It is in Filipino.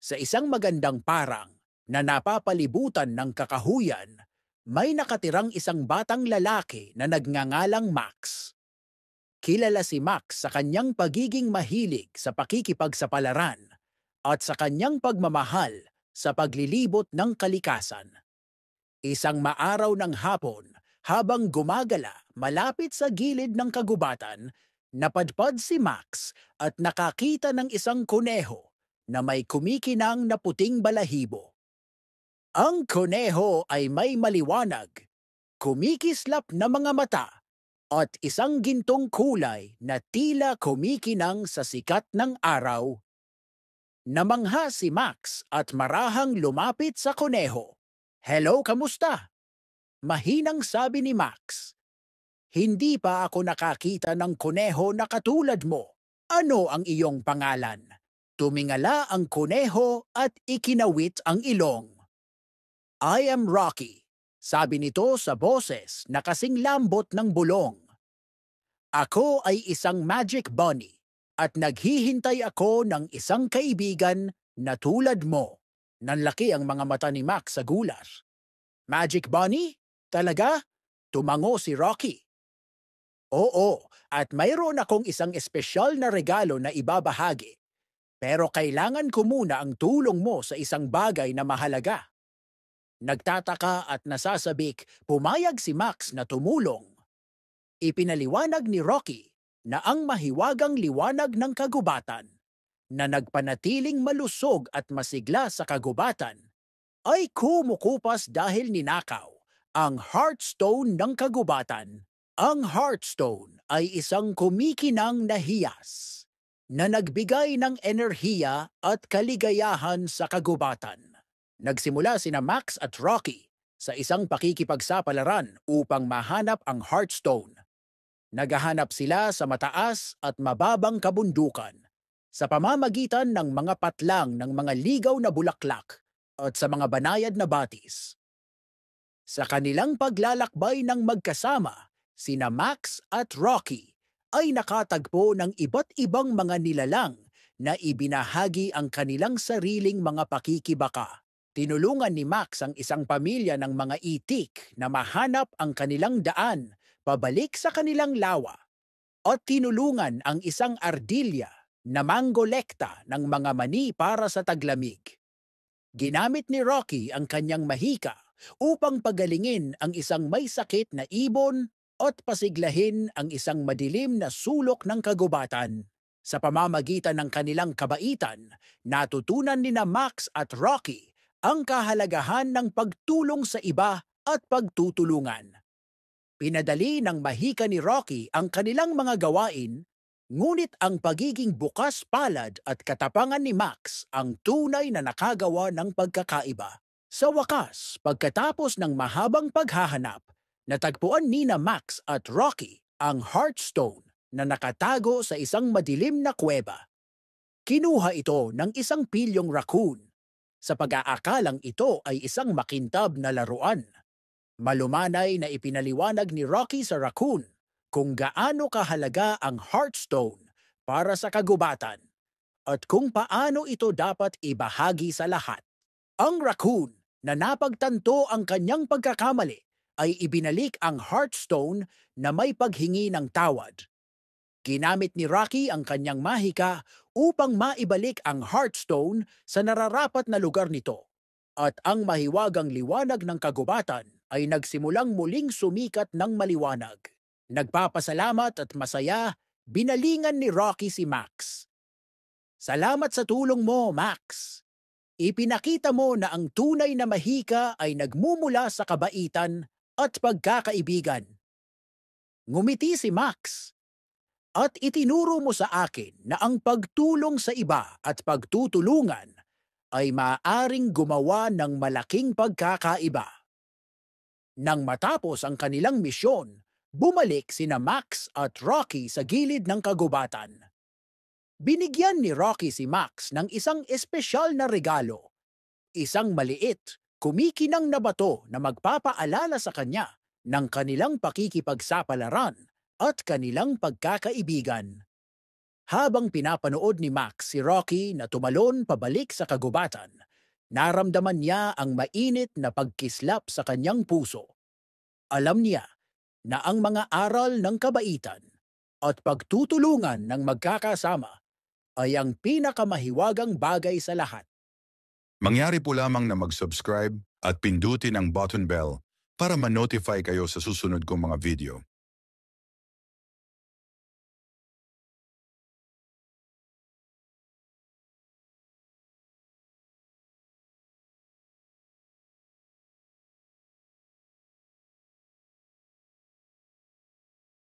Sa isang magandang parang na napapalibutan ng kakahuyan, may nakatirang isang batang lalaki na nagngangalang Max. Kilala si Max sa kanyang pagiging mahilig sa pakikipagsapalaran at sa kanyang pagmamahal sa paglilibot ng kalikasan. Isang maaraw ng hapon, habang gumagala malapit sa gilid ng kagubatan, napadpad si Max at nakakita ng isang kuneho na may kumikinang na puting balahibo. Ang kuneho ay may maliwanag, kumikislap na mga mata at isang gintong kulay na tila kumikinang sa sikat ng araw. Namangha si Max at marahang lumapit sa kuneho. "Hello, kamusta?" Mahinang sabi ni Max. "Hindi pa ako nakakita ng kuneho na katulad mo. Ano ang iyong pangalan?" Tumingala ang kuneho at ikinawit ang ilong. "I am Rocky," sabi nito sa boses na kasing lambot ng bulong. "Ako ay isang magic bunny at naghihintay ako ng isang kaibigan na tulad mo." Nanlaki ang mga mata ni Max sa gulat. "Magic bunny? Talaga?" Tumango si Rocky. "Oo, at mayroon akong isang espesyal na regalo na ibabahagi. Pero kailangan ko muna ang tulong mo sa isang bagay na mahalaga." Nagtataka at nasasabik, pumayag si Max na tumulong. Ipinaliwanag ni Rocky na ang mahiwagang liwanag ng kagubatan na nagpanatiling malusog at masigla sa kagubatan ay kumukupas dahil ninakaw ang Heartstone ng kagubatan. Ang Heartstone ay isang kumikinang na hiyas na nagbigay ng enerhiya at kaligayahan sa kagubatan. Nagsimula sina Max at Rocky sa isang pakikipagsapalaran upang mahanap ang Heartstone. Naghahanap sila sa mataas at mababang kabundukan sa pamamagitan ng mga patlang ng mga ligaw na bulaklak at sa mga banayad na batis. Sa kanilang paglalakbay ng magkasama, sina Max at Rocky ay nakatagpo ng iba't ibang mga nilalang na ibinahagi ang kanilang sariling mga pakikibaka. Tinulungan ni Max ang isang pamilya ng mga itik na mahanap ang kanilang daan pabalik sa kanilang lawa. At tinulungan ang isang ardilya na mangolekta ng mga mani para sa taglamig. Ginamit ni Rocky ang kanyang mahika upang pagalingin ang isang may sakit na ibon at pasiglahin ang isang madilim na sulok ng kagubatan. Sa pamamagitan ng kanilang kabaitan, natutunan nina Max at Rocky ang kahalagahan ng pagtulong sa iba at pagtutulungan. Pinadali ng mahika ni Rocky ang kanilang mga gawain, ngunit ang pagiging bukas palad at katapangan ni Max ang tunay na nakagawa ng pagkakaiba. Sa wakas, pagkatapos ng mahabang paghahanap, natagpuan nina Max at Rocky ang Heartstone na nakatago sa isang madilim na kuweba. Kinuha ito ng isang pilyong raccoon sa pag-aakalang ito ay isang makintab na laruan. Malumanay na ipinaliwanag ni Rocky sa raccoon kung gaano kahalaga ang Heartstone para sa kagubatan at kung paano ito dapat ibahagi sa lahat. Ang raccoon na napagtanto ang kanyang pagkakamali ay ibinalik ang Heartstone na may paghingi ng tawad. Ginamit ni Rocky ang kanyang mahika upang maibalik ang Heartstone sa nararapat na lugar nito. At ang mahiwagang liwanag ng kagubatan ay nagsimulang muling sumikat ng maliwanag. Nagpapasalamat at masaya, binalingan ni Rocky si Max. "Salamat sa tulong mo, Max. Ipinakita mo na ang tunay na mahika ay nagmumula sa kabaitan at pagkakaibigan." Ngumiti si Max. "At itinuro mo sa akin na ang pagtulong sa iba at pagtutulungan ay maaaring gumawa ng malaking pagkakaiba." Nang matapos ang kanilang misyon, bumalik sina Max at Rocky sa gilid ng kagubatan. Binigyan ni Rocky si Max ng isang espesyal na regalo, isang maliit, kumikinang na bato na magpapaalala sa kanya ng kanilang pakikipagsapalaran at kanilang pagkakaibigan. Habang pinapanood ni Max si Rocky na tumalon pabalik sa kagubatan, naramdaman niya ang mainit na pagkislap sa kanyang puso. Alam niya na ang mga aral ng kabaitan at pagtutulungan ng magkakasama ay ang pinakamahiwagang bagay sa lahat. Mangyari po lamang na mag-subscribe at pindutin ang button bell para ma-notify kayo sa susunod kong mga video.